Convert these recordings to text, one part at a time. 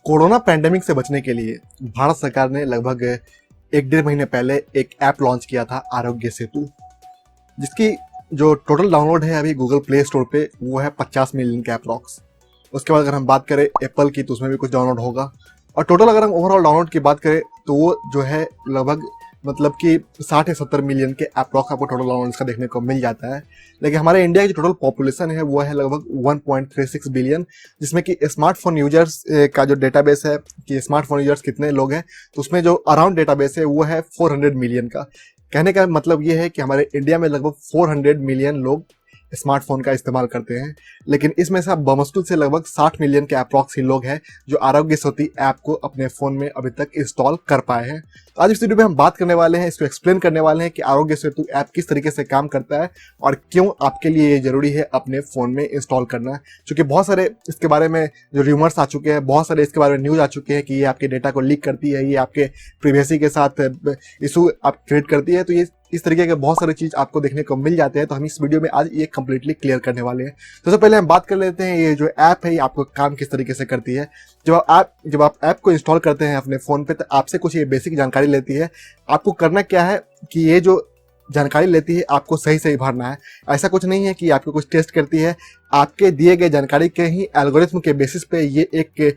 Corona pandemic से बचने के लिए भारत सरकार ने लगभग 1 डेढ़ महीने पहले एक ऐप लॉन्च किया था आरोग्य सेतु, जिसकी जो टोटल डाउनलोड है अभी गूगल प्ले स्टोर पे वो है 50 मिलियन के अप्रॉक्स। उसके बाद अगर हम बात करें एप्पल की तो उसमें भी कुछ डाउनलोड होगा, और टोटल अगर हम ओवरऑल डाउनलोड की बात करें तो वो जो है लगभग मतलब कि 60 या 70 मिलियन के अप्रॉक्स आपको टोटल डाउनलोड इसका देखने को मिल जाता है। लेकिन हमारे इंडिया की जो टोटल पॉपुलेशन है वो है लगभग 1.36 बिलियन, जिसमें कि स्मार्टफोन यूजर्स का जो डेटाबेस है कि स्मार्टफोन यूजर्स कितने लोग हैं, तो उसमें जो अराउंड डेटाबेस है वो है 400 मिलियन का। कहने का मतलब ये है कि हमारे इंडिया में लगभग 400 मिलियन लोग स्मार्टफोन का इस्तेमाल करते हैं, लेकिन इसमें से बमुश्किल से लगभग 60 मिलियन के अप्रॉक्स ही लोग हैं जो आरोग्य सेतु ऐप को अपने फ़ोन में अभी तक इंस्टॉल कर पाए हैं। तो आज इस वीडियो में हम बात करने वाले हैं, इसको एक्सप्लेन करने वाले हैं कि आरोग्य सेतु ऐप किस तरीके से काम करता है और क्यों आपके लिए ये जरूरी है अपने फ़ोन में इंस्टॉल करना। क्योंकि बहुत सारे इसके बारे में जो र्यूमर्स आ चुके हैं, बहुत सारे इसके बारे में न्यूज़ आ चुके हैं कि ये आपके डेटा को लीक करती है, ये आपके प्रिवेसी के साथ इशू आप क्रिएट करती है। तो ये इस तरीके के बहुत सारी चीज़ आपको देखने को मिल जाते हैं। तो हम इस वीडियो में आज ये कंप्लीटली क्लियर करने वाले हैं। तो सबसे पहले हम बात कर लेते हैं ये जो ऐप है ये आपको काम किस तरीके से करती है। जब आप ऐप को इंस्टॉल करते हैं अपने फ़ोन पे तो आपसे कुछ ये बेसिक जानकारी लेती है। आपको करना क्या है कि ये जो जानकारी लेती है आपको सही सही भरना है। ऐसा कुछ नहीं है कि आपको कुछ टेस्ट करती है, आपके दिए गए जानकारी के ही एल्गोरिथम के बेसिस पे ये एक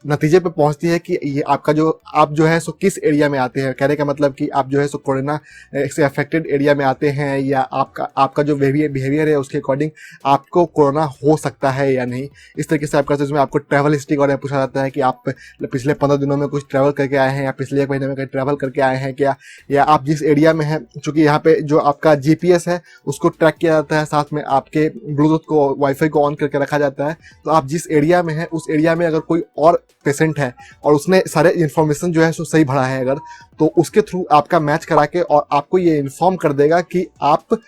नतीजे पे पहुंचती है कि ये आपका जो आप जो है सो किस एरिया में आते हैं। कहने का मतलब कि आप जो है सो कोरोना से अफेक्टेड एरिया में आते हैं, या आपका जो बिहेवियर है उसके अकॉर्डिंग आपको कोरोना हो सकता है या नहीं। इस तरीके से आपका इसमें आपको ट्रैवल हिस्ट्री और पूछा जाता है कि आप पिछले 15 दिनों में कुछ ट्रैवल करके आए हैं या पिछले 1 महीने में कहीं ट्रैवल करके आए हैं क्या, या आप जिस एरिया में हैं। चूँकि यहाँ पे जो आपका GPS है उसको ट्रैक किया जाता है, साथ में आपके ब्लूटूथ को वाईफाई को ऑन करके रखा जाता है। तो आप जिस एरिया में हैं उस एरिया में अगर कोई और पेशेंट है और उसने सारे इन्फॉर्मेशन जो है सो सही भरा है अगर, तो उसके थ्रू आपका मैच करा के और आपको ये इन्फॉर्म कर देगा कि आप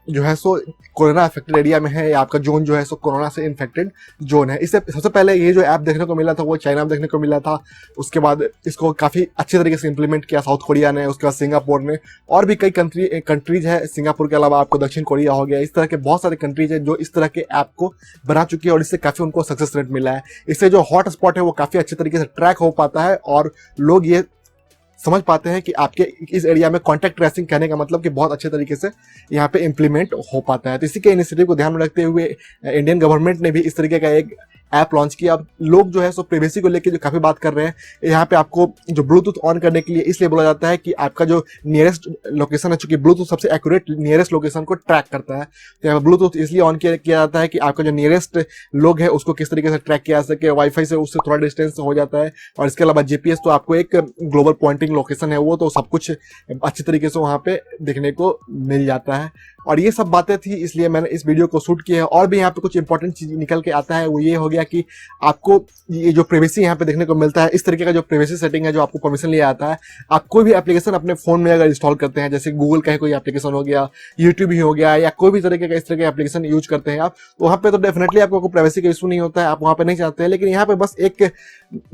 जो है सो कोरोना अफेक्टेड एरिया में है, या आपका जोन जो है सो कोरोना से इन्फेक्टेड जोन है। इससे सबसे पहले ये जो ऐप देखने को मिला था वो चाइना में देखने को मिला था। उसके बाद इसको काफ़ी अच्छे तरीके से इंप्लीमेंट किया साउथ कोरिया ने, उसके बाद सिंगापुर ने, और भी कई कंट्रीज है। सिंगापुर के अलावा आपको दक्षिण कोरिया हो गया। इस तरह के बहुत सारे कंट्रीज है जो इस तरह के ऐप को बना चुकी है और इससे काफ़ी उनको सक्सेस रेट मिला है। इससे जो हॉट स्पॉट है वो काफ़ी अच्छे तरीके से ट्रैक हो पाता है और लोग ये समझ पाते हैं कि आपके इस एरिया में कॉन्टैक्ट ट्रेसिंग, कहने का मतलब कि बहुत अच्छे तरीके से यहाँ पे इम्प्लीमेंट हो पाता है। तो इसी के इनिशिएटिव को ध्यान में रखते हुए इंडियन गवर्नमेंट ने भी इस तरीके का एक ऐप लॉन्च किया। अब लोग जो है सो प्राइवेसी को लेकर जो काफ़ी बात कर रहे हैं, यहाँ पे आपको जो ब्लूटूथ ऑन करने के लिए इसलिए बोला जाता है कि आपका जो नियरेस्ट लोकेशन है, चूंकि ब्लूटूथ सबसे एक्यूरेट नियरेस्ट लोकेशन को ट्रैक करता है, तो यहाँ ब्लूटूथ इसलिए ऑन किया जाता है कि आपका जो नियरेस्ट लोग है उसको किस तरीके से ट्रैक किया जा सके। वाईफाई से उससे थोड़ा डिस्टेंस हो जाता है, और इसके अलावा GPS तो आपको एक ग्लोबल पॉइंटिंग लोकेशन है वो, तो सब कुछ अच्छे तरीके से वहाँ पे देखने को मिल जाता है। और ये सब बातें थी इसलिए मैंने इस वीडियो को शूट किया है। और भी यहाँ पे कुछ इंपॉर्टेंट चीज निकल के आता है, वो ये हो गया कि आपको ये जो प्राइवेसी यहाँ पे देखने को मिलता है, इस तरीके का जो प्राइवेसी सेटिंग है जो आपको परमिशन लिया आता है। आप कोई भी एप्लीकेशन अपने फोन में अगर इंस्टॉल करते हैं, जैसे गूगल का कोई एप्लीकेशन हो गया, यूट्यूब ही हो गया, या कोई भी तरीके का इस तरह का एप्लीकेशन यूज करते हैं आप, तो वहाँ पे तो डेफिनेटली आपको प्राइवेसी का इशू नहीं होता है, आप वहाँ पे नहीं चाहते हैं। लेकिन यहाँ पे बस एक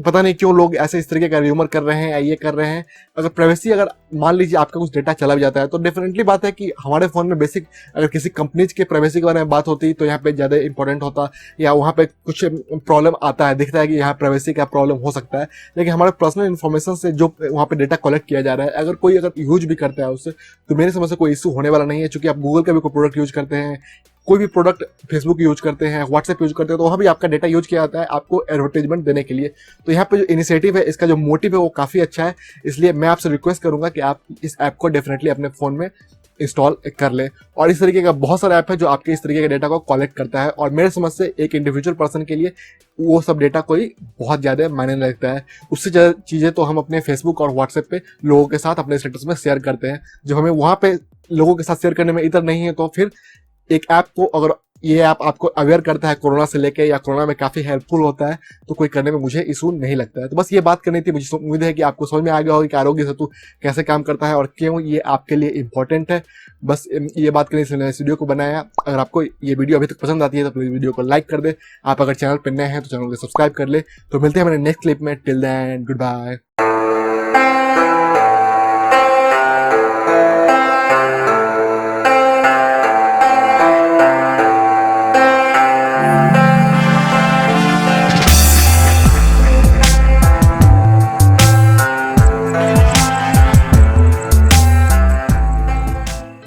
पता नहीं क्यों लोग ऐसे इस तरीके का र्यूमर कर रहे हैं या ये कर रहे हैं। अगर प्राइवेसी अगर मान लीजिए आपका कुछ डेटा चला भी जाता है तो डेफिनेटली बात है कि हमारे फोन में बेसिक अगर किसी कंपनीज के प्राइवेसी के बारे में बात होती तो यहाँ पे ज़्यादा इंपॉर्टेंट होता, या वहाँ पे कुछ प्रॉब्लम आता है, दिखता है कि यहाँ प्राइवेसी का प्रॉब्लम हो सकता है। लेकिन हमारे पर्सनल इन्फॉर्मेशन से जो वहाँ पे डेटा कलेक्ट किया जा रहा है, अगर कोई यूज भी करता है उससे, तो मेरे समझ से कोई इशू होने वाला नहीं है। चूंकि आप गूगल का भी कोई प्रोडक्ट यूज करते हैं, कोई भी प्रोडक्ट फेसबुक यूज करते हैं, व्हाट्सएप यूज करते हैं, तो वहाँ भी आपका डेटा यूज किया जाता है आपको एडवर्टाइजमेंट देने के लिए। तो यहाँ पे जो इनिशिएटिव है, इसका जो मोटिव है वो काफ़ी अच्छा है। इसलिए मैं आपसे रिक्वेस्ट करूंगा कि आप इस ऐप को डेफिनेटली अपने फ़ोन में इंस्टॉल कर ले। और इस तरीके का बहुत सारा ऐप है जो आपके इस तरीके के डेटा को कलेक्ट करता है, और मेरे समझ से एक इंडिविजुअल पर्सन के लिए वो सब डेटा कोई बहुत ज़्यादा मायने रखता है। उससे ज़्यादा चीज़ें तो हम अपने फेसबुक और व्हाट्सएप पे लोगों के साथ अपने स्टेटस में शेयर करते हैं, जो हमें वहाँ पे लोगों के साथ शेयर करने में इधर नहीं है। तो फिर एक ऐप को अगर ये ऐप आपको अवेयर करता है कोरोना से लेके, या कोरोना में काफ़ी हेल्पफुल होता है, तो कोई करने में मुझे इशू नहीं लगता है। तो बस ये बात करनी थी। मुझे उम्मीद है कि आपको समझ में आ गया होगा कि आरोग्य सेतु कैसे काम करता है और क्यों ये आपके लिए इंपॉर्टेंट है। बस ये बात करने से मैंने इस वीडियो को बनाया। अगर आपको ये वीडियो अभी तक पसंद आती है तो प्लीज़ वीडियो को लाइक कर दे। आप अगर चैनल पर नए हैं तो चैनल को सब्सक्राइब कर ले। तो मिलते हैं हमारे नेक्स्ट क्लिप में। Till then good bye.